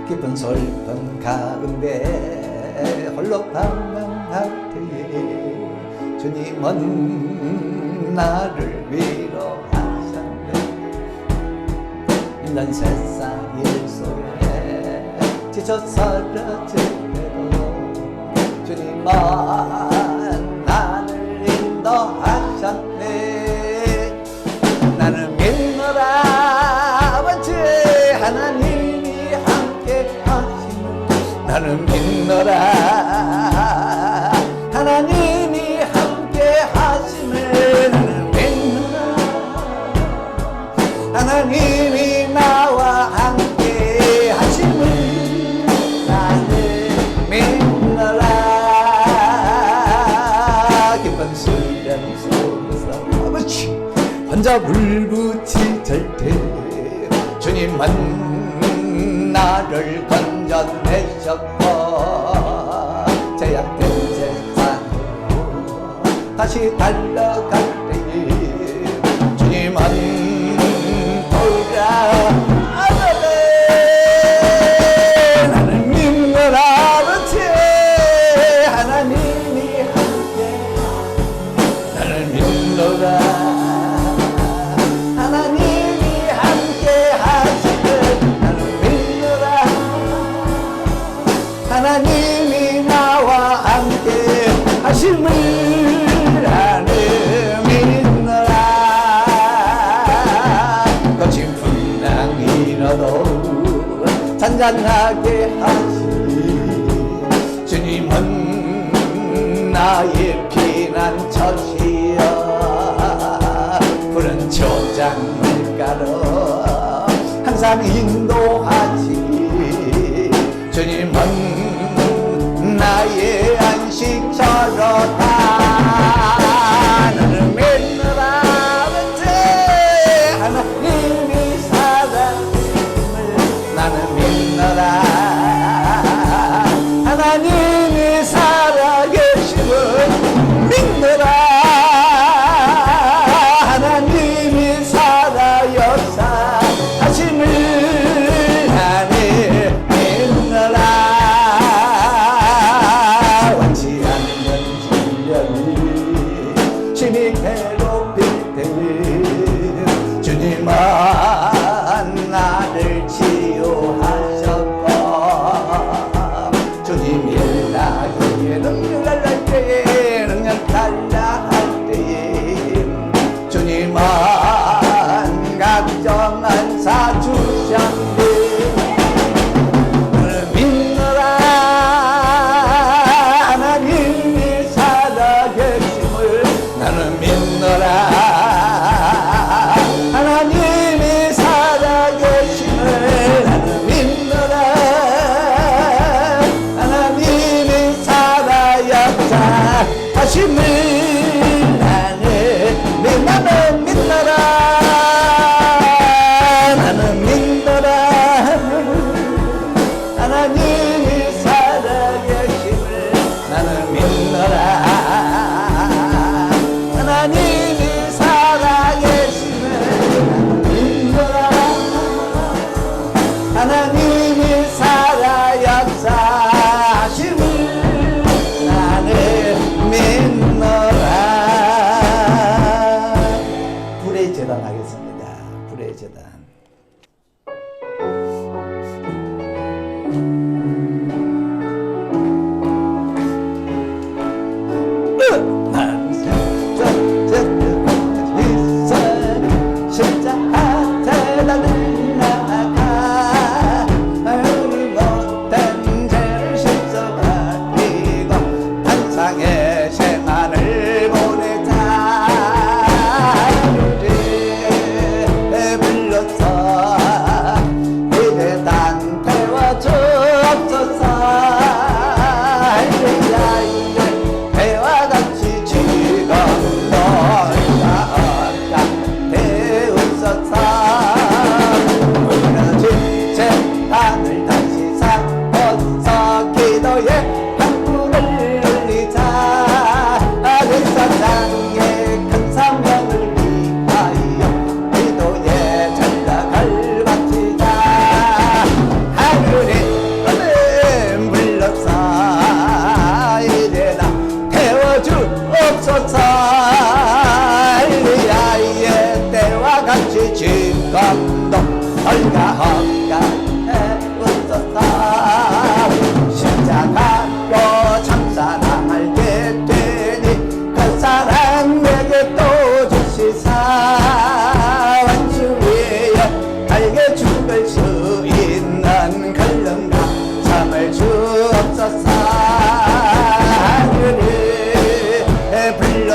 깊은 솔픈 가운데 홀로 방황할 때에 주님은 나를 위로하셨네. 힘든 세상 일 속에 지쳐 사라질 때도 주님은 나를 인도하셨네. 나는 믿노라 원치 하나님이 함께 하심을. 나는 믿노라 하나님이 함께 하심을. 나는 믿노라 하나님이 나와 함께 하심을. 나는 믿노라. 깊은 수련 속에서 혼자 울부짖을 때 주님은 나를 건져내셨고 제약된 세상으로 다시 달려갈 때에 주님은 돌아오네. 나는 믿노라 그렇지 하나님이 함께. 나는 믿노라 하나님이 함께 하시길. 나는 믿노라 하나님이 나와 함께 하심을. 나는 믿노라. 거친 풍랑이 일어도 잔잔하게 하시니 주님은 나의 피난처시여. 푸른 초장물가로 항상 인도하시니 주님은 나의 안식처로다. 나는 믿노라 왠지 하나님이 살아계심을. 나는 믿노라 하나님이 살아계심을. 믿노라 하나님이 살아 역사하심을. 나는 믿노라. 원치 않는 시련이 심히 괴롭힐 때에 주님은 나를 치유하셨고 주님 일나기에 능력을 할 때에 능력 달라 할 때에 주님은 각정한 사주셨네. 나는 믿노라 하나님이 살아계심을. 나는 믿노라 하나님이 살아계심을. 나는 믿노라 하나님이 살아 역사하심을. 나는 믿노라 나는 믿노라 하나님이 살아계심을. 나는 믿노라 하나님이 살아계심을. 믿노라 하나님이 살아 역사하심을. 나는 믿노라. 불의 제단 하겠습니다. 불의 제단. 기도의 한 불을 올리자.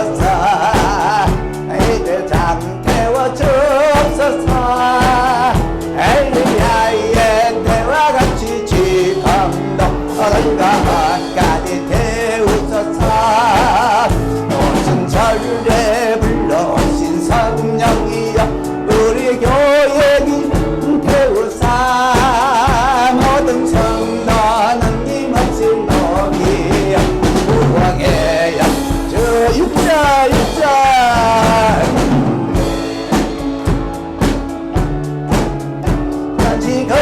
주옵소서. 이제 잠 태워 주옵소서. 엘리야의 때와 같이 지금도 얼마까지 태우소서. 오신 절에 불러오신 성령이여 우리 교회를 태우사. 모든 성도는 힘없이 녹이여 우왕의 주 육자 간직을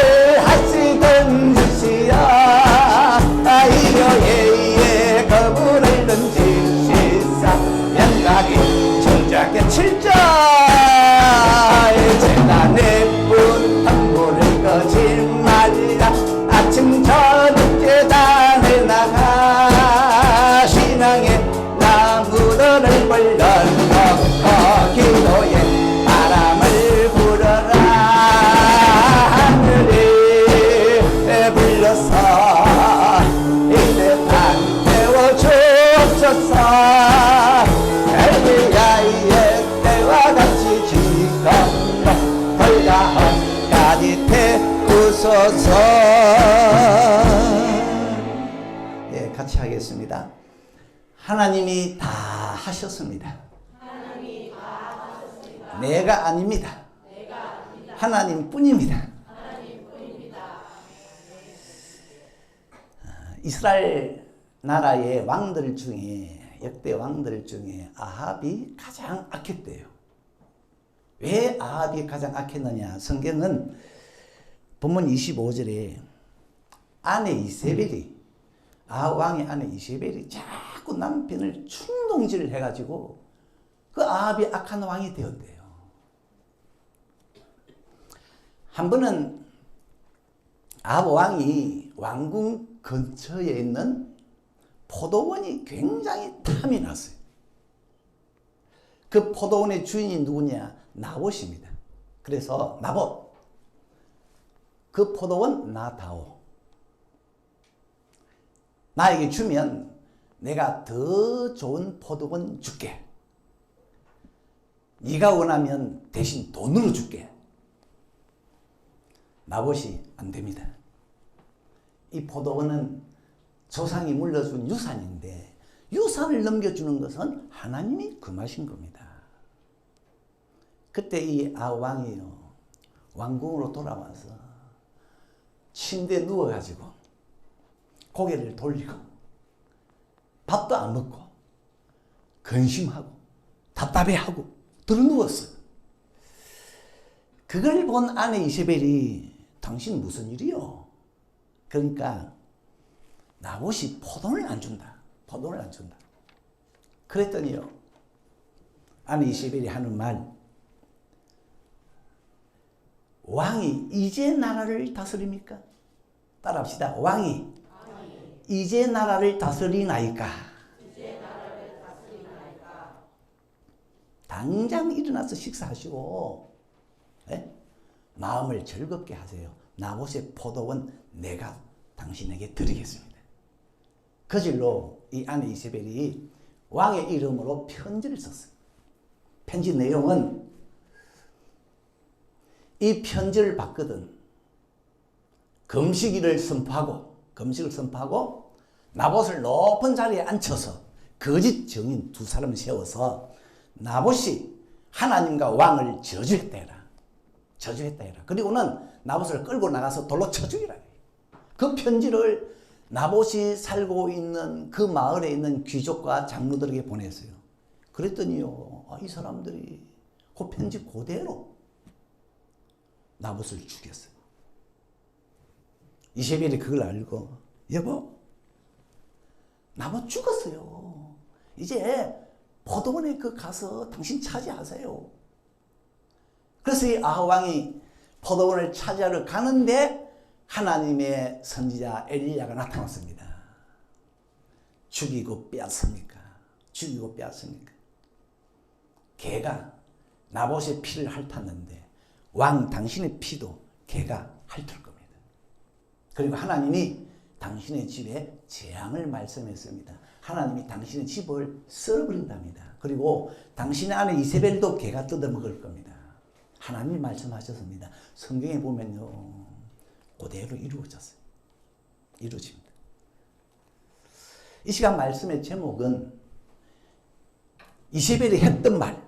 하시던 주시여. 이 교회의 거부를 던지시사 영광이 정작게 7자 재단의 문 함부를 거질 말라. 아침 저녁 재단에 나가 신앙의 나무들을 벌려놓고 기도에 바람을 불어라. 하늘이 불러서 이제 단 태워 주옵소서. 엘리야의 때와 같이 지금도 벌다함까지 태우소서. 예, 같이 하겠습니다. 하나님이 다 하셨습니다. 내가 아닙니다. 하나님뿐입니다. 이스라엘 나라의 왕들 중에 역대 왕들 중에 아합이 가장 악했대요. 왜 아합이 가장 악했느냐? 성경은 본문 25절에 아내 이세벨이 아합 왕의 아내 이세벨이 자꾸 남편을 충동질을 해가지고 그 아합이 악한 왕이 되었대요. 한 번은 아합 왕이 왕궁 근처에 있는 포도원이 굉장히 탐이 났어요. 그 포도원의 주인이 누구냐? 나봇입니다. 그래서 나봇, 그 포도원 나다오. 나에게 주면 내가 더 좋은 포도원 줄게. 네가 원하면 대신 돈으로 줄게. 나봇이 안 됩니다. 이 포도원은 조상이 물려준 유산인데 유산을 넘겨주는 것은 하나님이 금하신 겁니다. 그때 이 아왕이요 왕궁으로 돌아와서 침대에 누워가지고 고개를 돌리고 밥도 안 먹고 근심하고 답답해하고 들어누웠어요. 그걸 본 아내 이세벨이 당신 무슨 일이요? 그러니까 나봇이 포도를 안 준다. 포도를 안 준다. 그랬더니요 아내 이세벨이 하는 말, 왕이 이제 나라를 다스립니까? 따라합시다. 왕이 이제 나라를 다스리나이까? 당장 일어나서 식사하시고 마음을 즐겁게 하세요. 나봇의 포도원 내가 당신에게 드리겠습니다. 그 질로 이 아내 이세벨이 왕의 이름으로 편지를 썼어요. 편지 내용은 이 편지를 받거든 금식을 선포하고 나봇을 높은 자리에 앉혀서 거짓 증인 두 사람을 세워서 나봇이 하나님과 왕을 저주했다 해라. 그리고는 나봇을 끌고 나가서 돌로 쳐 죽이라. 그 편지를 나봇이 살고 있는 그 마을에 있는 귀족과 장로들에게 보냈어요. 그랬더니요 이 사람들이 그 편지 그대로 나봇을 죽였어요. 이세벨이 그걸 알고 여보 나봇 죽었어요. 이제 포도원에 가서 당신 차지하세요. 그래서 이 아합 왕이 포도원을 차지하러 가는데 하나님의 선지자 엘리야가 나타났습니다. 죽이고 빼앗습니까? 개가 나봇의 피를 핥았는데 왕 당신의 피도 개가 핥을 겁니다. 그리고 하나님이 당신의 집에 재앙을 말씀했습니다. 하나님이 당신의 집을 썰어버린답니다. 그리고 당신의 아내 이세벨도 개가 뜯어먹을 겁니다. 하나님이 말씀하셨습니다. 성경에 보면요, 그대로 이루어졌어요. 이루어집니다. 이 시간 말씀의 제목은 이세벨이 했던 말,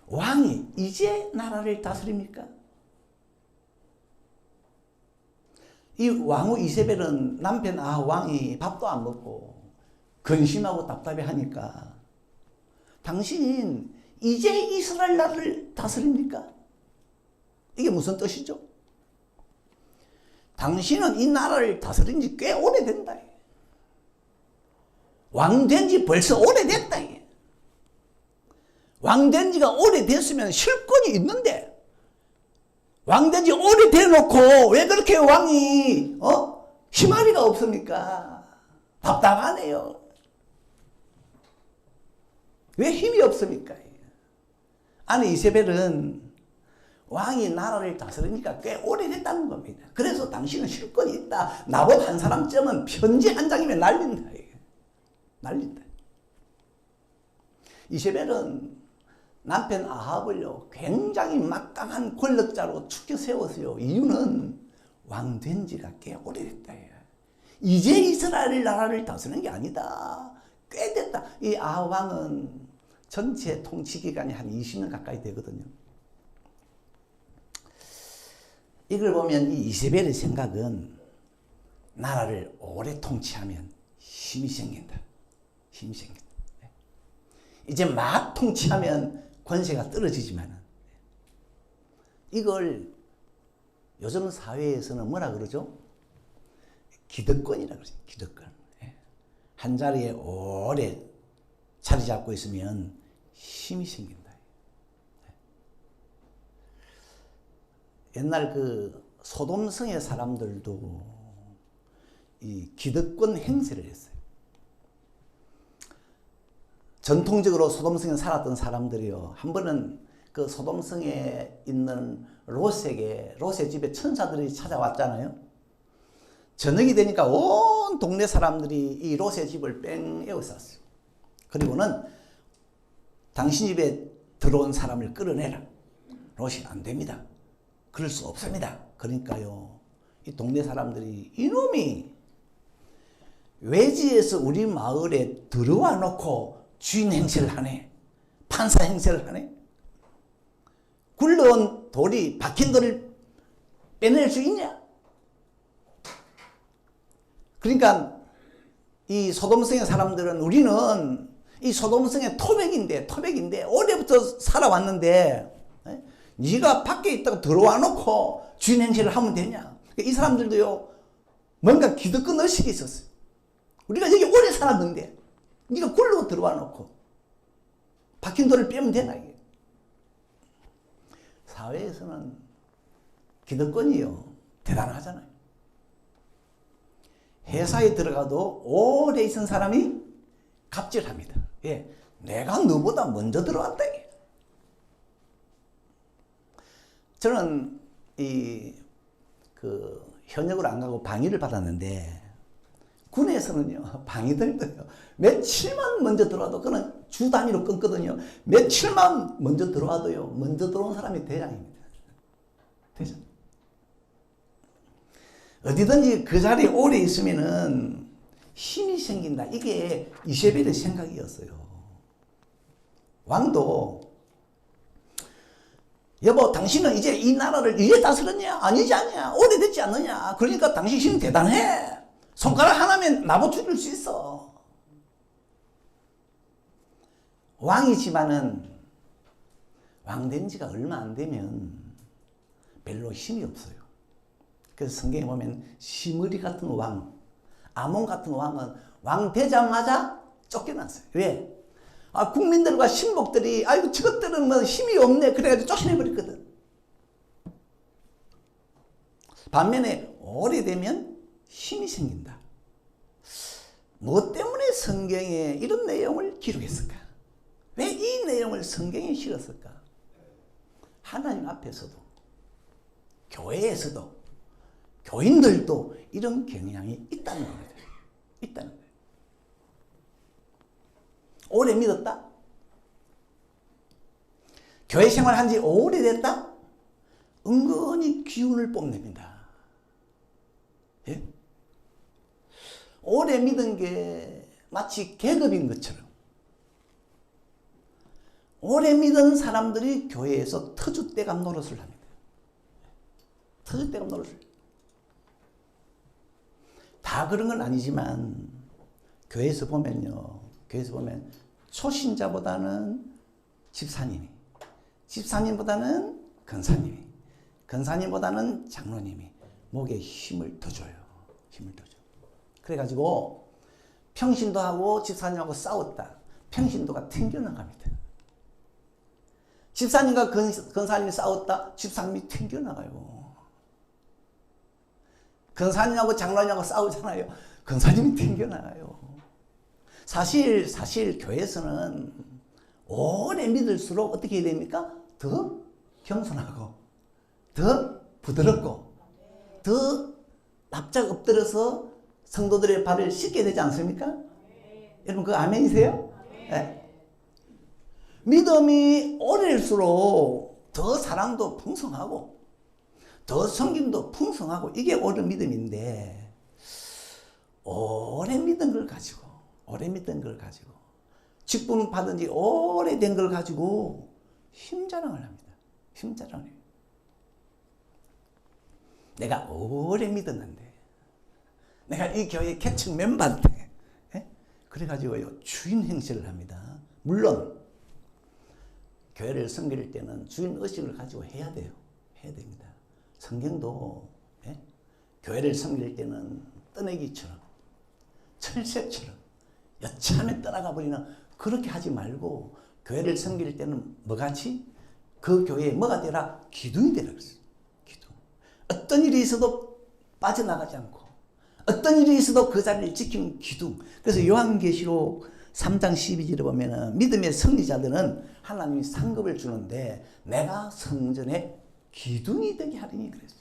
왕이 이제 나라를 다스립니까? 이 왕후 이세벨은 남편 왕이 밥도 안 먹고 근심하고 답답해하니까 당신 이제 이스라엘 나라를 다스립니까? 이게 무슨 뜻이죠? 당신은 이 나라를 다스린 지 꽤 오래된다. 왕된 지 벌써 오래됐다. 왕된 지가 오래됐으면 실권이 있는데 왕된 지 오래돼놓고 왜 그렇게 왕이 희마리가 없습니까? 답답하네요. 왜 힘이 없습니까? 아니 이세벨은 왕이 나라를 다스리니까 꽤 오래됐다는 겁니다. 그래서 당신은 실권이 있다. 나봇 한 사람쯤은 편지 한 장이면 날린다. 날린다. 이세벨은 남편 아합을요 굉장히 막강한 권력자로 축켜 세웠어요. 이유는 왕된 지가 꽤 오래됐다. 이제 이스라엘 나라를 다스리는 게 아니다. 꽤 됐다. 이 아합 왕은 전체 통치 기간이 한 20년 가까이 되거든요. 이걸 보면 이 이세벨의 생각은 나라를 오래 통치하면 힘이 생긴다. 힘이 생긴다. 이제 막 통치하면 권세가 떨어지지만 이걸 요즘 사회에서는 뭐라 그러죠? 기득권이라 그러죠. 기득권. 한 자리에 오래 자리 잡고 있으면 힘이 생긴다. 옛날 그 소돔성의 사람들도 이 기득권 행세를 했어요. 전통적으로 소돔성에 살았던 사람들이요. 한 번은 그 소돔성에 있는 롯의 집에 천사들이 찾아왔잖아요. 저녁이 되니까 온 동네 사람들이 이 롯의 집을 뺑 에워쌌어요. 그리고는 당신 집에 들어온 사람을 끌어내라. 롯이 안 됩니다. 그럴 수 없습니다. 그러니까요. 이 동네 사람들이 이놈이 외지에서 우리 마을에 들어와 놓고 주인 행세를 하네. 판사 행세를 하네. 굴러온 돌이 박힌 돌을 빼낼 수 있냐? 그러니까 이 소돔성의 사람들은 우리는 이 소돔성의 토백인데 올해부터 살아왔는데 네가 밖에 있다가 들어와 놓고 주인 행세를 하면 되냐? 이 사람들도요 뭔가 기득권 의식이 있었어요. 우리가 여기 오래 살았는데 네가 굴러 들어와 놓고 박힌 돌을 빼면 되나 이게? 사회에서는 기득권이요 대단하잖아요. 회사에 들어가도 오래 있은 사람이 갑질합니다. 예, 내가 너보다 먼저 들어왔다. 저는 현역으로 안 가고 방위를 받았는데 군에서는요 방위들도요 며칠만 먼저 들어와도 그는 주 단위로 끊거든요. 며칠만 먼저 들어와도요 먼저 들어온 사람이 대장입니다. 대장. 어디든지 그 자리에 오래 있으면은 힘이 생긴다. 이게 이세벨의 생각이었어요. 왕도 여보 당신은 이제 이 나라를 이제 다스렸냐? 아니지 않냐? 오래됐지 않느냐? 그러니까 당신 힘이 대단해. 손가락 하나면 나보 죽일 수 있어. 왕이지만은 왕된 지가 얼마 안 되면 별로 힘이 없어요. 그래서 성경에 보면 시므리 같은 왕, 아몬 같은 왕은 왕 되자마자 쫓겨났어요. 왜? 국민들과 신복들이 아이고 저것들은 뭐 힘이 없네 그래가지고 쫓아내버렸거든. 반면에 오래되면 힘이 생긴다. 뭐 때문에 성경에 이런 내용을 기록했을까? 왜 이 내용을 성경에 실었을까? 하나님 앞에서도 교회에서도 교인들도 이런 경향이 있다는 겁니다. 있다는 거예요. 오래 믿었다? 교회 생활한 지 오래됐다? 은근히 기운을 뽐냅니다. 예? 오래 믿은 게 마치 계급인 것처럼 오래 믿은 사람들이 교회에서 터줏대감 노릇을 합니다. 터줏대감 노릇을. 다 그런 건 아니지만 교회에서 보면요. 교회에서 보면 초신자보다는 집사님이, 집사님보다는 권사님이, 권사님보다는 장로님이 목에 힘을 더 줘요. 힘을 더 줘. 그래가지고 평신도하고 집사님하고 싸웠다. 평신도가 튕겨나갑니다. 집사님과 권사님이 싸웠다. 집사님이 튕겨나가요. 권사님하고 장로님하고 싸우잖아요. 권사님이 튕겨나가요. 사실 교회에서는 오래 믿을수록 어떻게 해야 됩니까? 더 겸손하고 더 부드럽고 더 납작 엎드려서 성도들의 발을 씻게 되지 않습니까? 여러분 그거 아멘이세요? 네. 믿음이 오래일수록 더 사랑도 풍성하고 더 섬김도 풍성하고 이게 옳은 믿음인데 오래 믿은 걸 가지고 직분 받은 지 오래된 걸 가지고 힘자랑을 합니다. 힘자랑을 해요. 내가 오래 믿었는데 내가 이 교회 개척 멤버인데 그래가지고요 주인 행세를 합니다. 물론 교회를 섬길 때는 주인 의식을 가지고 해야 돼요. 해야 됩니다. 성경도 교회를 섬길 때는 떠내기처럼 철새처럼 여차하면 떠나가 버리는 그렇게 하지 말고 교회를 섬길 때는 뭐같이 그 교회에 뭐가 되라? 기둥이 되라 그랬어요. 기둥. 어떤 일이 있어도 빠져나가지 않고 어떤 일이 있어도 그 자리를 지키는 기둥. 그래서 요한계시록 3장 12절에 보면은 믿음의 승리자들은 하나님이 상급을 주는데 내가 성전에 기둥이 되게 하리니 그랬어요.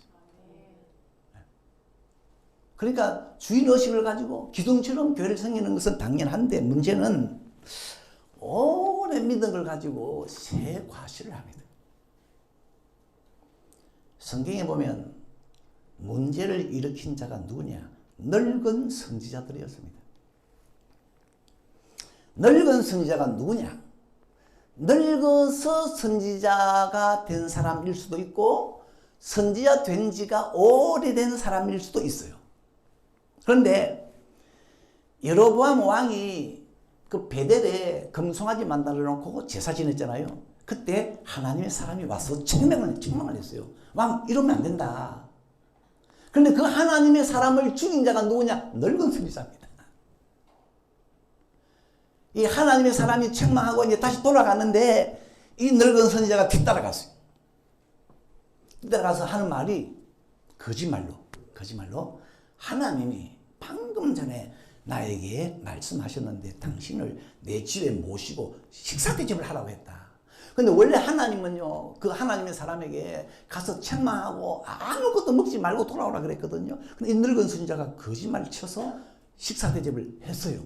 그러니까 주인 의식을 가지고 기둥처럼 교회를 섬기는 것은 당연한데 문제는 오래 믿은 걸 가지고 새 과시를 합니다. 성경에 보면 문제를 일으킨 자가 누구냐? 늙은 선지자들이었습니다. 늙은 선지자가 누구냐? 늙어서 선지자가 된 사람일 수도 있고 선지자 된 지가 오래된 사람일 수도 있어요. 그런데 여로보암 왕이 그 베델에 금송아지 만들어 놓고 제사 지냈잖아요. 그때 하나님의 사람이 와서 책망을 했어요. 왕 이러면 안 된다. 그런데 그 하나님의 사람을 죽인 자가 누구냐? 늙은 선지자입니다. 이 하나님의 사람이 책망하고 이제 다시 돌아갔는데 이 늙은 선지자가 뒤따라갔어요. 뒤따라가서 하는 말이 거짓말로 하나님이 방금 전에 나에게 말씀하셨는데 당신을 내 집에 모시고 식사 대접을 하라고 했다. 근데 원래 하나님은요, 그 하나님의 사람에게 가서 책망하고 아무것도 먹지 말고 돌아오라 그랬거든요. 근데 이 늙은 선지자가 거짓말을 쳐서 식사 대접을 했어요.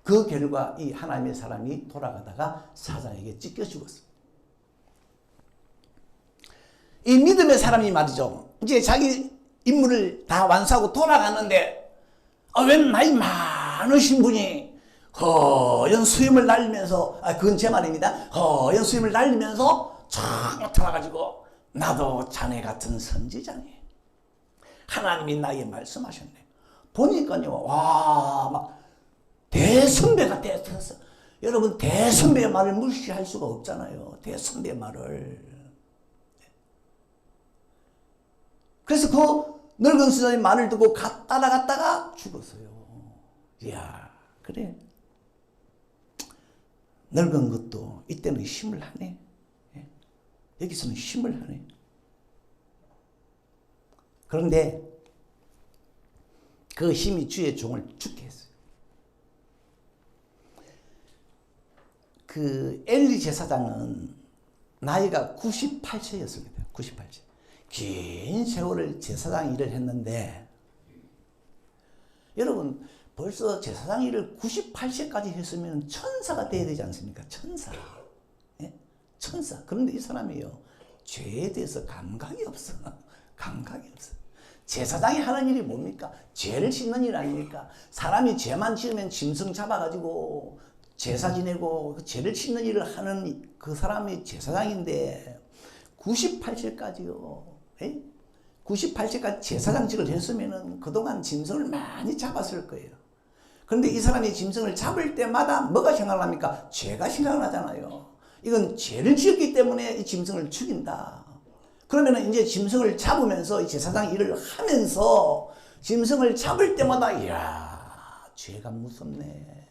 그 결과 이 하나님의 사람이 돌아가다가 사자에게 찢겨 죽었어요. 이 믿음의 사람이 말이죠. 이제 자기 임무를 다 완수하고 돌아가는데 웬 나이 많으신 분이 허연 수염을 날리면서 그건 제 말입니다. 허연 수염을 날리면서 쫙 나타나가지고 나도 자네 같은 선지자네. 하나님이 나에게 말씀하셨네. 보니까요. 와 막 대선배가 됐어. 여러분 대선배의 말을 무시할 수가 없잖아요. 대선배의 말을. 그래서 그 늙은 선지자의 말을 듣고 따라갔다가 죽었어요. 이야 그래. 늙은 것도 이때는 힘을 하네. 여기서는 힘을 하네. 그런데 그 힘이 주의 종을 죽게 했어요. 그 엘리 제사장은 나이가 98세였습니다. 98세. 긴 세월을 제사장 일을 했는데 여러분 벌써 제사장 일을 98세까지 했으면 천사가 돼야 되지 않습니까? 천사. 예? 천사. 그런데 이 사람이요, 죄에 대해서 감각이 없어. 감각이 없어. 제사장이 하는 일이 뭡니까? 죄를 씻는 일 아닙니까? 사람이 죄만 지으면 짐승 잡아가지고 제사 지내고 그 죄를 씻는 일을 하는 그 사람이 제사장인데 98세까지요. 에? 98세까지 제사장직을 했으면은 그동안 짐승을 많이 잡았을 거예요. 그런데 이 사람이 짐승을 잡을 때마다 뭐가 생각납니까? 죄가 생각나잖아요. 이건 죄를 지었기 때문에 이 짐승을 죽인다. 그러면 이제 짐승을 잡으면서 이 제사장 일을 하면서 짐승을 잡을 때마다 이야, 죄가 무섭네.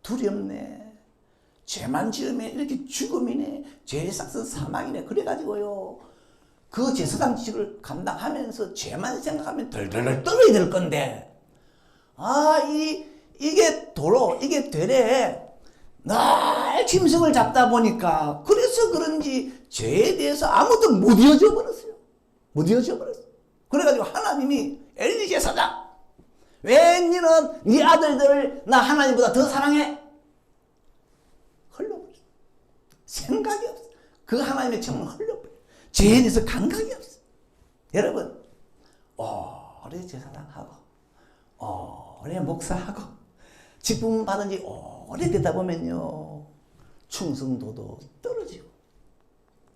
두렵네. 죄만 지으면 이렇게 죽음이네. 죄의 삭은 사망이네. 그래가지고요, 그 제사장직을 감당하면서 죄만 생각하면 덜덜덜 떨어야 될 건데, 이게 도로, 이게 되래. 날 짐승을 잡다 보니까 그래서 그런지 죄에 대해서 아무도 못 이어져 버렸어요. 못 이어져 버렸어요. 그래가지고 하나님이 엘리 제사장, 왜 너는 네 아들들을 나 하나님보다 더 사랑해? 흘러버렸어. 생각이 없어. 그 하나님의 청은 흘러버렸어. 죄에 대해서 감각이 없어. 여러분, 오래 제사장하고 오래 목사하고 직분 받은 지 오래되다 보면요, 충성도도 떨어지고,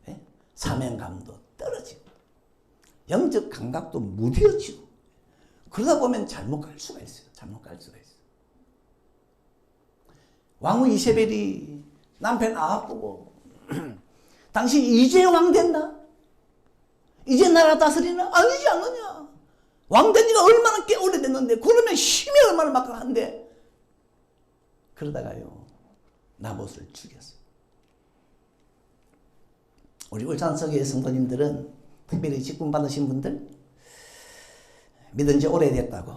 예? 사명감도 떨어지고, 영적 감각도 무뎌지고, 그러다 보면 잘못 갈 수가 있어요. 잘못 갈 수가 있어요. 왕후 이세벨이 남편 아합 보고 당신 이제 왕 된다? 이제 나라 다스리나? 아니지 않느냐? 왕 된 지가 얼마나 꽤 오래됐는데, 그러면 힘이 얼마나 막강한데. 그러다가요, 나봇을 죽였어요. 우리 울산석의 성도님들은, 특별히 직분 받으신 분들, 믿은 지 오래됐다고,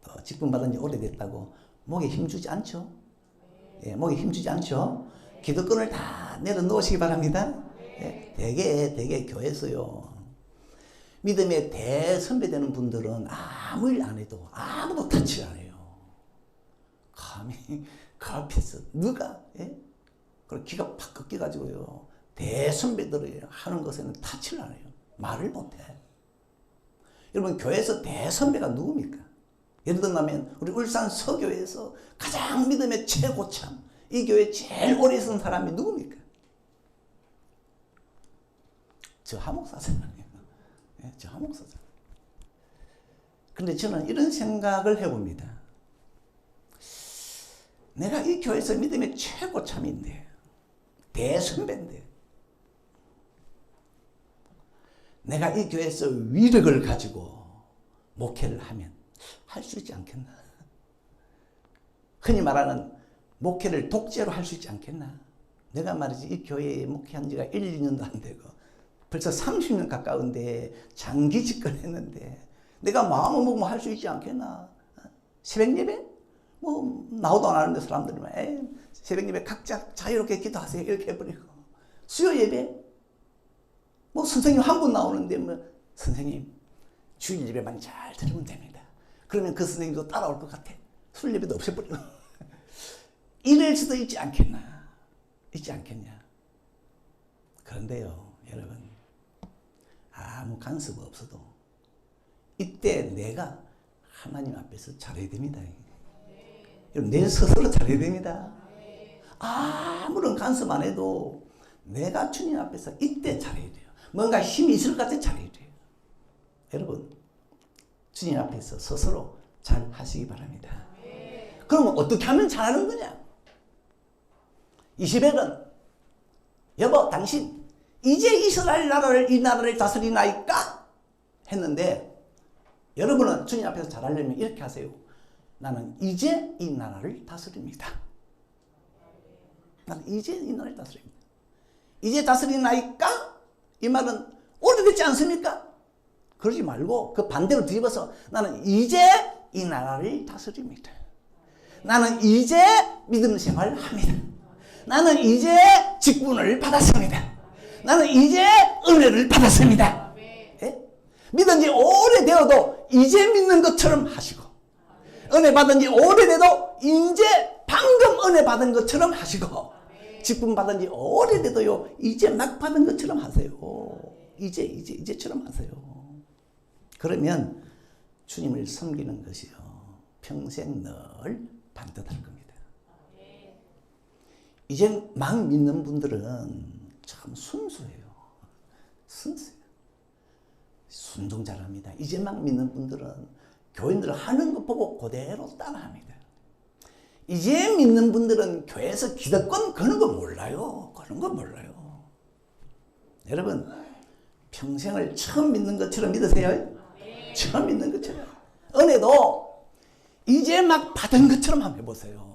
또 직분 받은 지 오래됐다고 목에 힘주지 않죠? 예, 목에 힘주지 않죠? 기득권을 다 내려놓으시기 바랍니다. 예, 되게 교회에서요, 믿음의 대선배 되는 분들은 아무 일 안 해도 아무도 타치를 안 해요. 감히 그 앞에서 누가, 예? 그리고 기가 팍 꺾여가지고요, 대선배들이 하는 것에는 타치를 안 해요. 말을 못해. 여러분, 교회에서 대선배가 누굽니까? 예를 들면 우리 울산 서교회에서 가장 믿음의 최고참, 이 교회 제일 오래 있은 사람이 누굽니까? 저 하목사잖아요. 예, 저 하목사잖아요. 근데 저는 이런 생각을 해봅니다. 내가 이 교회에서 믿음의 최고참인데, 대선배인데, 내가 이 교회에서 위력을 가지고 목회를 하면 할 수 있지 않겠나? 흔히 말하는 목회를 독재로 할 수 있지 않겠나? 내가 말이지, 이 교회에 목회한 지가 1, 2년도 안 되고 벌써 30년 가까운데 장기 집권했는데 내가 마음을 먹으면 할 수 있지 않겠나? 새벽 예배? 뭐 나오도 안 하는데 사람들이 막 새벽 예배 각자 자유롭게 기도하세요 이렇게 해버리고, 수요 예배? 뭐 선생님 한 분 나오는데 뭐 선생님 주일 예배만 잘 들으면 됩니다. 그러면 그 선생님도 따라올 것 같아. 술 예배도 없애버리고. 이럴 수도 있지 않겠나? 있지 않겠냐? 그런데요, 여러분, 아무 간섭 없어도 이때 내가 하나님 앞에서 잘해야 됩니다. 여러분, 내 스스로 잘해야 됩니다. 아무런 간섭 안 해도 내가 주님 앞에서 이때 잘해야 돼요. 뭔가 힘이 있을 것 같아 잘해야 돼요. 여러분, 주님 앞에서 스스로 잘 하시기 바랍니다. 그러면 어떻게 하면 잘하는 거냐? 이세벨은, 여보 당신 이제 이스라엘 나라를, 이 나라를 다스리나이까? 했는데, 여러분은 주님 앞에서 잘하려면 이렇게 하세요. 나는 이제 이 나라를 다스립니다. 나는 이제 이 나라를 다스립니다. 이제 다스리나이까? 이 말은 오래됐지 않습니까? 그러지 말고 그 반대로 뒤집어서 나는 이제 이 나라를 다스립니다. 나는 이제 믿음 생활을 합니다. 나는 이제 직분을 받았습니다. 나는 이제 은혜를 받았습니다. 예? 믿은 지 오래되어도 이제 믿는 것처럼 하시고, 은혜 받은 지 오래돼도 이제 방금 은혜 받은 것처럼 하시고, 직분 받은 지 오래돼도요, 이제 막 받은 것처럼 하세요. 이제처럼 하세요. 그러면 주님을 섬기는 것이요, 평생 늘 반듯할 겁니다. 이제 막 믿는 분들은 참 순수해요. 순종 잘합니다. 이제 막 믿는 분들은 교인들 하는 거 보고 그대로 따라합니다. 이제 믿는 분들은 교회에서 기득권 거는 거 몰라요. 여러분, 평생을 처음 믿는 것처럼 믿으세요. 처음 믿는 것처럼. 은혜도 이제 막 받은 것처럼 한번 해보세요.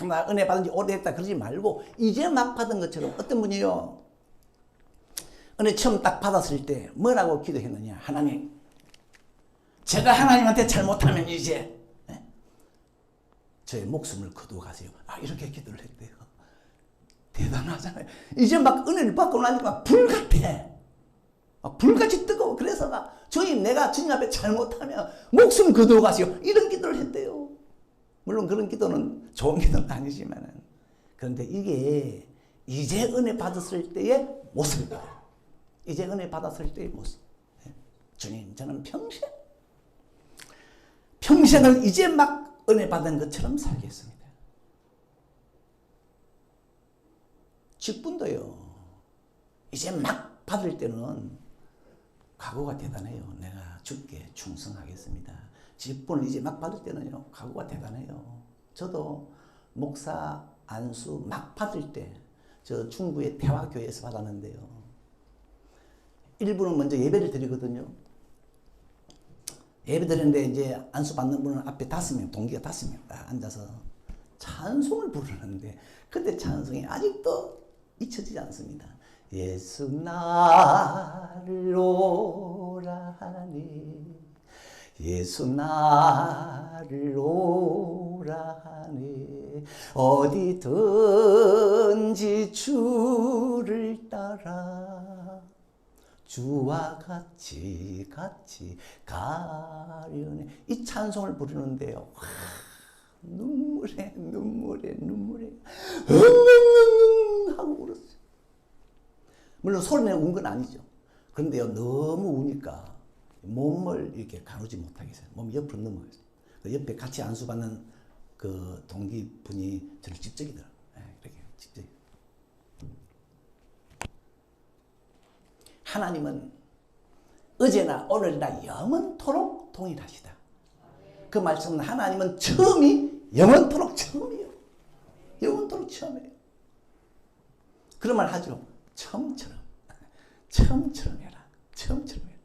나 은혜 받은 지 오래됐다 그러지 말고 이제 막 받은 것처럼. 어떤 분이요, 은혜 처음 딱 받았을 때 뭐라고 기도했느냐. 하나님, 제가 하나님한테 잘못하면 이제 저의 목숨을 거두어 가세요. 이렇게 기도를 했대요. 대단하잖아요. 이제 막 은혜를 받고 나니까 불 같아. 불같이 뜨거워. 그래서 막 내가 주님 앞에 잘못하면 목숨 거두어 가세요. 이런 기도를 했대요. 물론 그런 기도는 좋은 기도는 아니지만은, 그런데 이게 이제 은혜 받았을 때의 모습이에요. 이제 은혜 받았을 때의 모습. 주님, 저는 평생을 이제 막 은혜 받은 것처럼 살겠습니다. 직분도요, 이제 막 받을 때는 각오가 대단해요. 내가 주께 충성하겠습니다. 직분을 이제 막 받을 때는요, 각오가 대단해요. 저도 목사 안수 막 받을 때, 저 중부의 태화교회에서 받았는데요, 일부는 먼저 예배를 드리거든요. 예배 드리는데 이제 안수 받는 분은 앞에 5명, 동기가 5명 딱 앉아서 찬송을 부르는데, 그때 찬송이 아직도 잊혀지지 않습니다. 예수 나를 오라니, 예수 나를 오라니, 어디든지 주를 따라 주와 같이 가려네. 이 찬송을 부르는데요, 눈물에 하고 울었어요. 물론 소리내고 운 건 아니죠. 그런데요, 너무 우니까 몸을 이렇게 가누지 못하겠어요. 몸이 옆으로 넘어갔어요. 그 옆에 같이 안수받는 그 동기분이 저를 집적이더라고요. 이렇게 집적이. 하나님은 어제나 오늘이나 영원토록 동일하시다. 그 말씀은 하나님은 처음이 영원토록 처음이에요. 영원토록 처음이에요. 그런 말 하죠. 처음처럼 해라. 처음처럼 해라.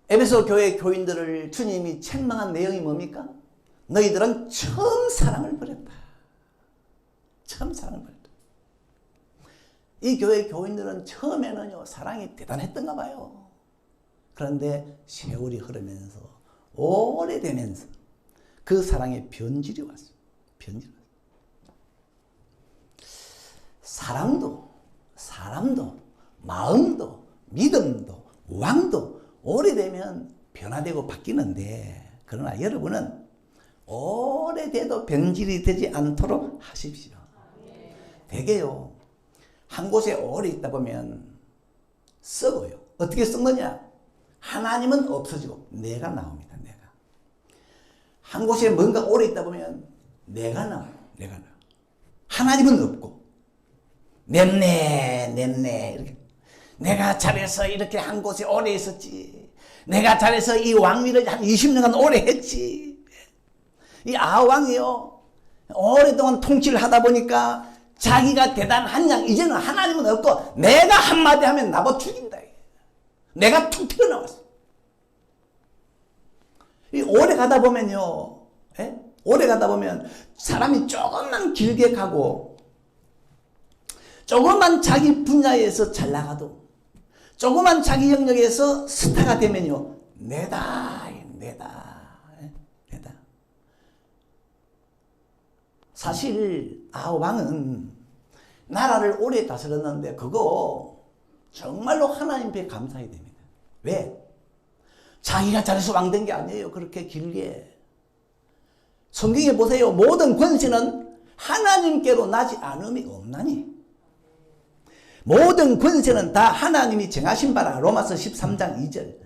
에베소 교회 교인들을 주님이 책망한 내용이 뭡니까? 너희들은 처음 사랑을 버렸다. 처음 사랑을 버렸다. 이 교회 교인들은 처음에는요, 사랑이 대단했던가 봐요. 그런데 세월이 흐르면서, 오래되면서 그 사랑에 변질이 왔어요. 사람도, 마음도, 믿음도, 왕도 오래되면 변화되고 바뀌는데, 그러나 여러분은 오래돼도 변질이 되지 않도록 하십시오. 되게요, 한 곳에 오래 있다 보면 썩어요. 어떻게 썩느냐? 하나님은 없어지고 내가 나옵니다. 내가. 한 곳에 뭔가 오래 있다 보면 내가 나와요. 하나님은 없고 냅네 이렇게. 내가 잘해서 이렇게 한 곳에 오래 있었지. 내가 잘해서 이 왕위를 한 20년간 오래 했지. 이 아왕이요, 오랫동안 통치를 하다 보니까 자기가 대단한 양, 이제는 하나님은 없고 내가 한마디 하면 나보 죽인다. 내가 툭 튀어나왔어. 이 오래 가다 보면요, 오래 가다 보면 사람이 조금만 길게 가고, 조금만 자기 분야에서 잘 나가도, 조금만 자기 영역에서 스타가 되면요, 내다. 사실 왕은 나라를 오래 다스렸는데 그거 정말로 하나님 앞에 감사해야 됩니다. 왜? 자기가 잘해서 왕 된 게 아니에요. 그렇게 길게. 성경에 보세요. 모든 권세는 하나님께로 나지 않음이 없나니. 모든 권세는 다 하나님이 정하신 바라. 로마서 13장 2절.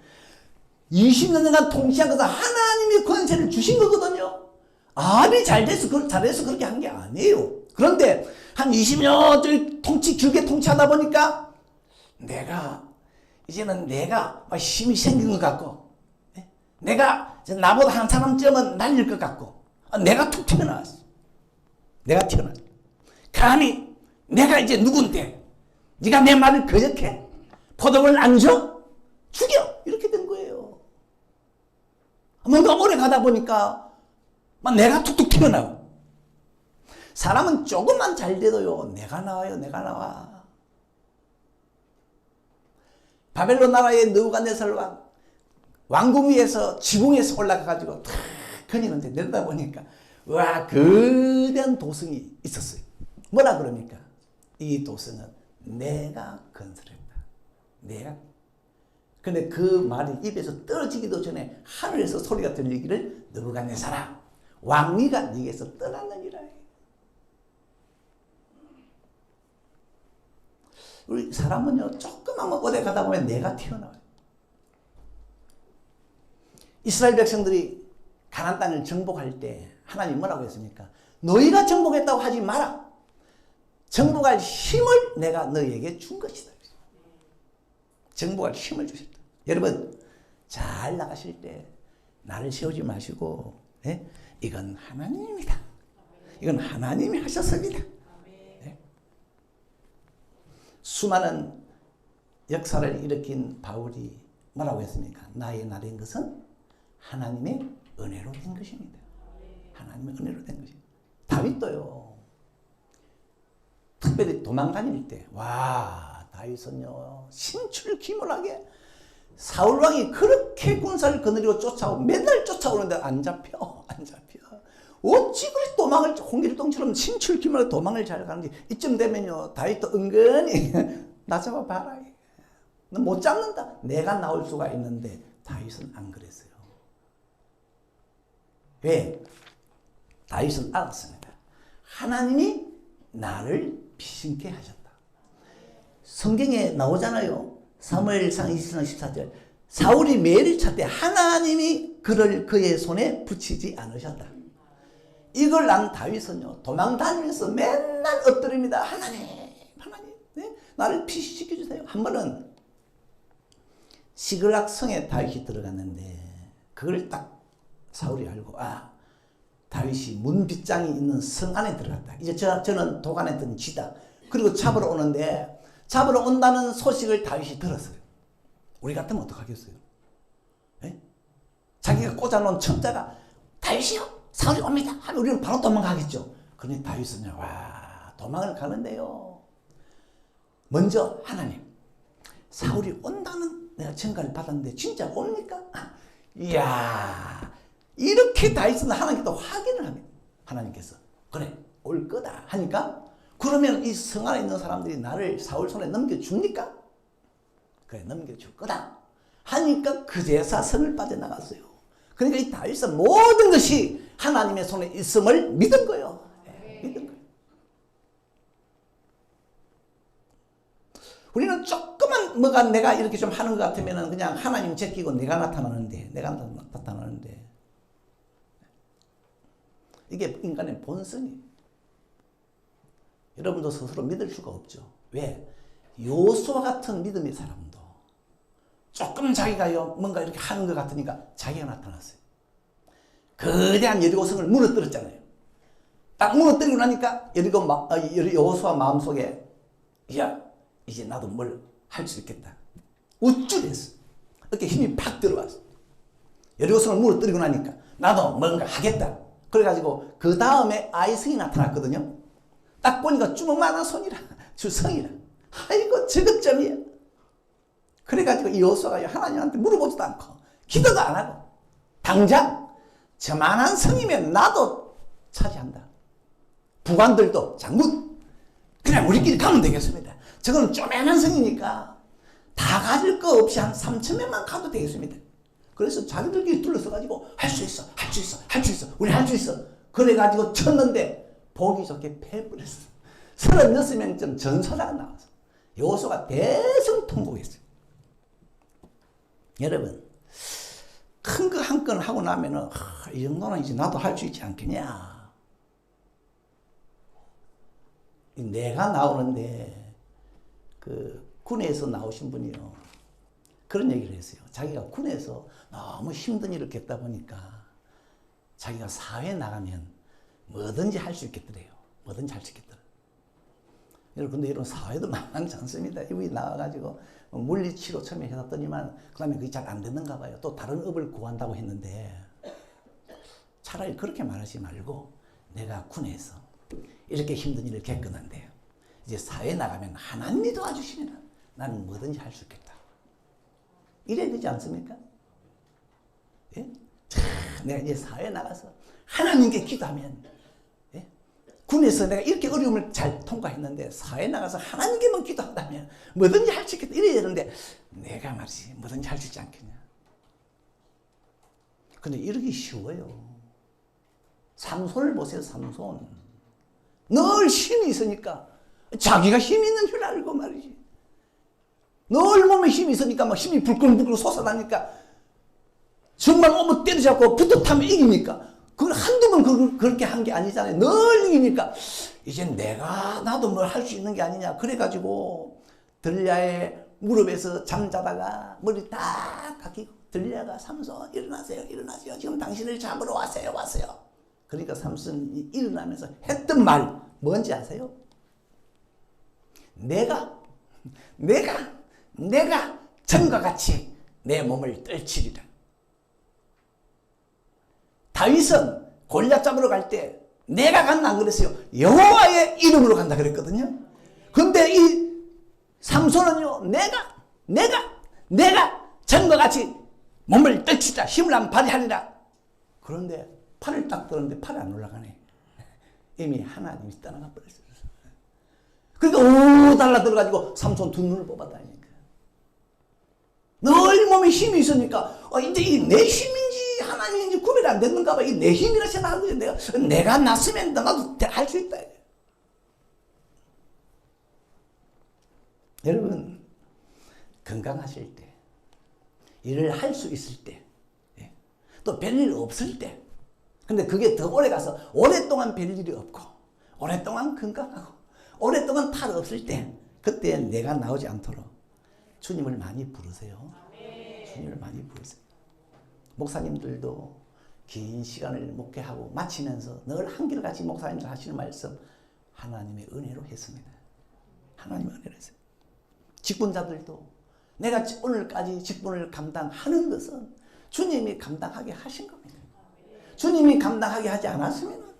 20년간 통치한 것은 하나님이 권세를 주신 거거든요. 아비 잘해서 그렇게 한 게 아니에요. 그런데 한 20년 길게 통치하다 보니까 이제는 내가 힘이 생긴 것 같고, 내가 나보다 한 사람쯤은 날릴 것 같고, 내가 툭 튀어나왔어. 감히 내가 이제 누군데 네가 내 말을 거역해? 포도를 안 줘? 죽여! 이렇게 된 거예요. 뭔가 오래 가다 보니까 막 내가 툭툭 튀어나와. 사람은 조금만 잘 돼도요, 내가 나와. 바벨론 나라의 느부갓네살 왕궁 위에서 지붕에서 올라가가지고 탁 그니는데 내려다 보니까 와, 거대한 도성이 있었어요. 뭐라 그럽니까? 이 도성은 내가 건설했다. 근데 그 말이 입에서 떨어지기도 전에 하늘에서 소리가 들리기를 느부갓네살아, 왕위가 네게서 떠났느니라. 우리 사람은요, 조금만 어디 가다 보면 내가 튀어나와요. 이스라엘 백성들이 가나안 땅을 정복할 때 하나님 뭐라고 했습니까? 너희가 정복했다고 하지 마라. 정복할 힘을 내가 너희에게 준 것이다. 정복할 힘을 주셨다. 여러분, 잘 나가실 때 나를 세우지 마시고, 이건 하나님입니다. 이건 하나님이 하셨습니다. 수많은 역사를 일으킨 바울이 뭐라고 했습니까? 나의 날인 것은 하나님의 은혜로 된 것입니다. 하나님의 은혜로 된 것입니다. 다윗도요, 특별히 도망 다닐 때, 다윗은요, 신출귀몰하게 사울왕이 그렇게 군사를 거느리고 쫓아오고 맨날 쫓아오는데 안 잡혀. 어찌 그렇게 도망을, 홍길동처럼 신출귀몰하게 도망을 잘 가는지. 이쯤 되면요, 다윗도 은근히 나 잡아봐라. 너 못 잡는다. 내가 나올 수가 있는데 다윗은 안 그랬어요. 왜? 다윗은 알았습니다. 하나님이 나를 비신케 하셨다. 성경에 나오잖아요. 사무엘상 20장 14절. 사울이 매를 찰 때 하나님이 그를 그의 손에 붙이지 않으셨다. 이걸 난 다윗은요, 도망 다니면서 맨날 엎드립니다. 하나님, 나를 피시시켜 주세요. 한 번은 시글락 성에 다윗이 들어갔는데 그걸 딱 사울이 알고, 다윗이 문빗장이 있는 성 안에 들어갔다. 이제 저는 도간에 든 쥐다. 그리고 잡으러 오는데, 잡으러 온다는 소식을 다윗이 들었어요. 우리 같으면 어떡하겠어요? 자기가 꽂아놓은 첨자가 다윗이요, 사울이 옵니다 하면 우리는 바로 도망가겠죠. 그런데 다윗은요, 도망을 가는데요, 먼저 하나님, 사울이 온다는 내가 전가를 받았는데 진짜 옵니까? 이야, 이렇게 다윗은 하나님께 확인을 합니다. 하나님께서 그래, 올 거다 하니까, 그러면 이 성 안에 있는 사람들이 나를 사울 손에 넘겨줍니까? 그래, 넘겨줄 거다 하니까 그제서 성을 빠져나갔어요. 그러니까 이 다윗은 모든 것이 하나님의 손에 있음을 믿은 거예요. 믿은 거예요. 우리는 조금만 뭐가 내가 이렇게 좀 하는 것 같으면 그냥 하나님 제끼고 내가 나타나는데 이게 인간의 본성이에요. 여러분도 스스로 믿을 수가 없죠. 왜? 요수와 같은 믿음의 사람도 조금 자기가 뭔가 이렇게 하는 것 같으니까 자기가 나타났어요. 거대한 여리고성을 무너뜨렸잖아요. 딱 무너뜨리고 나니까 여호수아 마음속에, 야, 이제 나도 뭘 할 수 있겠다. 우쭐했어. 이렇게 힘이 팍 들어왔어. 여리고성을 무너뜨리고 나니까 나도 뭔가 하겠다. 그래가지고 그 다음에 아이성이 나타났거든요. 딱 보니까 주먹만한 손이라, 주성이라. 아이고, 저것점이야. 그래가지고 이 여호수아가 하나님한테 물어보지도 않고 기도도 안 하고 당장 저만한 성이면 나도 차지한다. 부관들도 장군, 그냥 우리끼리 가면 되겠습니다. 저거는 쪼매난 성이니까 다 가질 거 없이 한 3,000명만 가도 되겠습니다. 그래서 자기들끼리 둘러서가지고 할 수 있어, 할 수 있어, 할 수 있어, 우리 할 수 있어. 그래가지고 쳤는데 보기 좋게 패버렸어. 36명쯤 전소자가 나와서 여호수아가 대성통곡했어요. 여러분, 큰 거 한 건 하고 나면은 이 정도는 이제 나도 할 수 있지 않겠냐. 내가 나오는데 그 군에서 나오신 분이요, 그런 얘기를 했어요. 자기가 군에서 너무 힘든 일을 겪다 보니까 자기가 사회에 나가면 뭐든지 할 수 있겠더래요. 뭐든지 할 수 있겠더라. 여러분, 근데 이런 사회도 만만치 않습니다. 여기 나와가지고 물리치료 처음에 해놨더니만 그 다음에 그게 잘 안 됐는가 봐요. 또 다른 업을 구한다고 했는데, 차라리 그렇게 말하지 말고 내가 군에서 이렇게 힘든 일을 겪었는데 이제 사회에 나가면 하나님이 도와주시면 나는 뭐든지 할 수 있겠다. 이래야 되지 않습니까? 예? 내가 이제 사회에 나가서 하나님께 기도하면, 예? 군에서 내가 이렇게 어려움을 잘 통과했는데 사회에 나가서 하나님께만 기도한다면 뭐든지 할 수 있겠다. 이래야 되는데 내가 말이지 뭐든지 할 수 있지 않겠냐. 근데 이러기 쉬워요. 삼손을 보세요. 삼손 늘 힘이 있으니까 자기가 힘 있는 줄 알고 말이지. 늘 몸에 힘이 있으니까 막 힘이 불끈불끈 솟아나니까 정말 오면 때려잡고 붙어타면 이기니까. 그걸 한두 번 그렇게 한 게 아니잖아요. 늘 이기니까 이제 나도 뭘 할 수 있는 게 아니냐. 그래가지고 들랴의 무릎에서 잠자다가 머리 딱 깎이고 들랴가 삼손 일어나세요, 일어나세요. 지금 당신을 잡으러 왔어요. 그러니까 삼손이 일어나면서 했던 말 뭔지 아세요? 내가 전과 같이 내 몸을 떨치리라. 다윗은 골리앗 잡으러 갈 때 내가 간다 안 그랬어요. 여호와의 이름으로 간다 그랬거든요. 근데 이 삼손은요, 내가 전과 같이 몸을 떨치자, 힘을 한번 발휘하리라. 그런데 팔을 딱 들었는데 팔이 안 올라가네. 이미 하나님이 떠나가 버렸어요. 그러니까 오 달라들어가지고 삼손 두 눈을 뽑았다니까. 늘 몸에 힘이 있으니까 이제 이게 내 힘인지 하나님인지 구별이 안 됐는가 봐. 이게 내 힘이라 생각하는 거예요. 내가 났으면 나도 할 수 있다. 여러분, 건강하실 때, 일을 할 수 있을 때, 또 별일 없을 때, 근데 그게 더 오래 가서 오랫동안 별일이 없고 오랫동안 건강하고 오랫동안 탈 없을 때, 그때 내가 나오지 않도록 주님을 많이 부르세요. 주님을 많이 부르세요. 목사님들도 긴 시간을 목회하고 마치면서 늘 한결같이 목사님들 하시는 말씀, 하나님의 은혜로 했습니다. 하나님의 은혜로 했어요. 직분자들도 내가 오늘까지 직분을 감당하는 것은 주님이 감당하게 하신 겁니다. 주님이 감당하게 하지 않았으면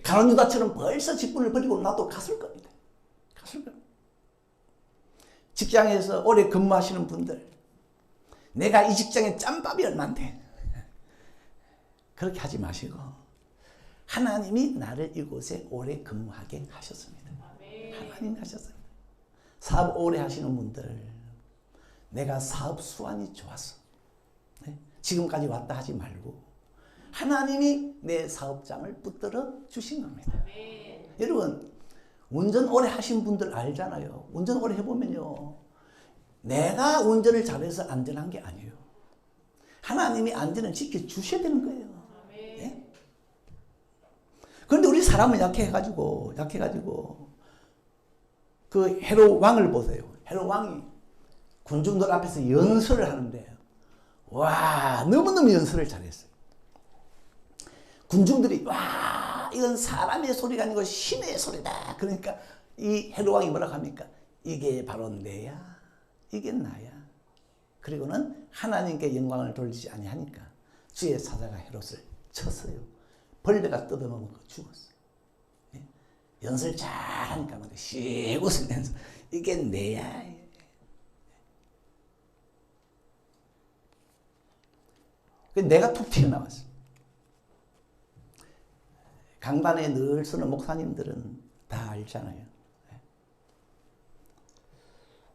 가룟 유다처럼 벌써 직분을 버리고 나도 갔을 겁니다. 직장에서 오래 근무하시는 분들, 내가 이 직장에 짬밥이 얼만데, 그렇게 하지 마시고 하나님이 나를 이곳에 오래 근무하게 하셨습니다. 하나님이 하셨어요. 사업 오래 하시는 분들, 내가 사업 수완이 좋았어, 지금까지 왔다 하지 말고 하나님이 내 사업장을 붙들어 주신 겁니다. 여러분, 운전 오래 하신 분들 알잖아요. 운전 오래 해보면요, 내가 운전을 잘해서 안전한 게 아니에요. 하나님이 안전을 지켜주셔야 되는 거예요. 예? 그런데 우리 사람은 약해가지고 그 헤롯 왕을 보세요. 헤롯 왕이 군중들 앞에서 연설을 하는데, 와, 너무너무 연설을 잘했어요. 군중들이 와, 이건 사람의 소리가 아니고 신의 소리다. 그러니까 이 헤롯 왕이 뭐라고 합니까? 이게 바로 내야, 이게 나야. 그리고는 하나님께 영광을 돌리지 아니하니까 주의 사자가 헤롯을 쳤어요. 벌레가 뜯어먹고 죽었어요. 연설 잘하니까 말이야, 씩 웃으면서 이게 내야. 내가 툭 튀어나왔어. 강단에 늘 서는 목사님들은 다 알잖아요.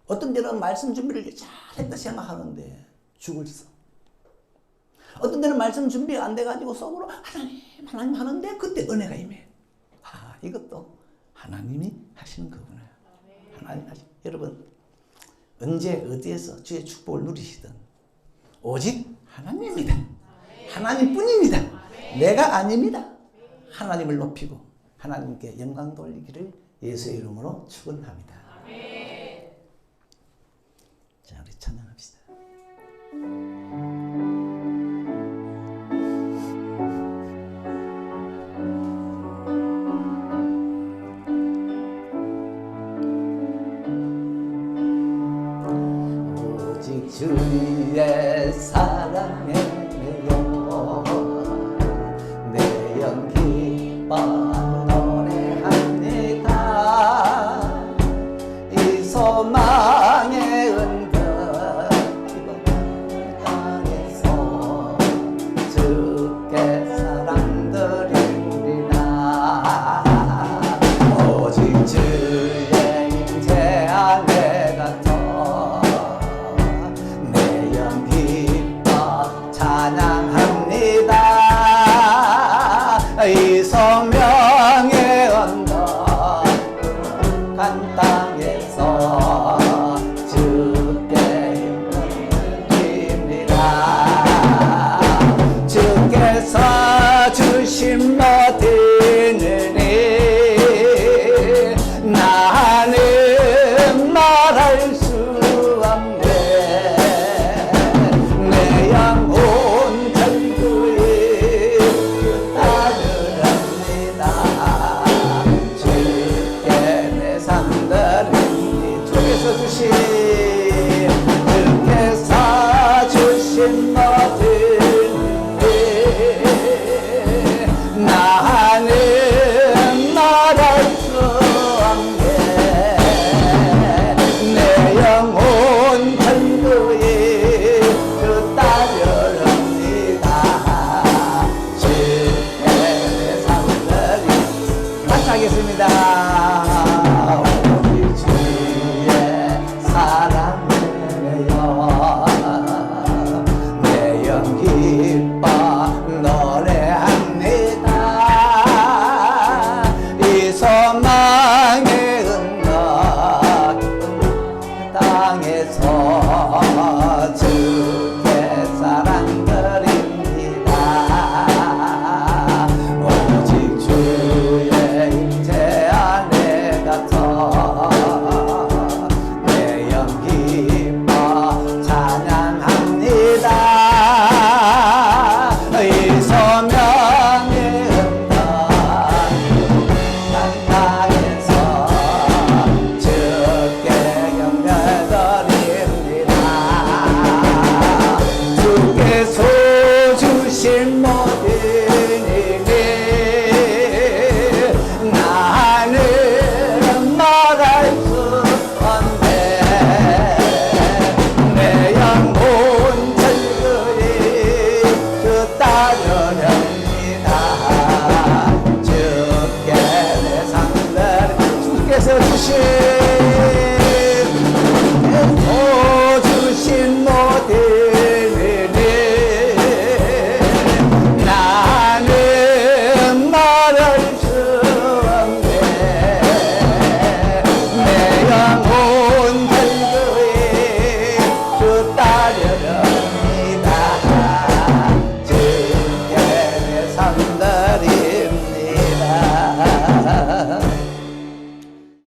어떤 때는 말씀 준비를 잘했다 생각하는데 죽을 써. 어떤 때는 말씀 준비가 안 돼가지고 속으로 하나님 하는데 그때 은혜가 임해. 이것도 하나님이 하시는 거구나. 하나님 하시. 여러분 언제 어디에서 주의 축복을 누리시든 오직 하나님입니다. 하나님뿐입니다. 내가 아닙니다. 하나님을 높이고 하나님께 영광 돌리기를 예수의 이름으로 축원합니다. 자, 우리 찬양합시다. 오직 주의 사랑에 매여 내 영 기뻐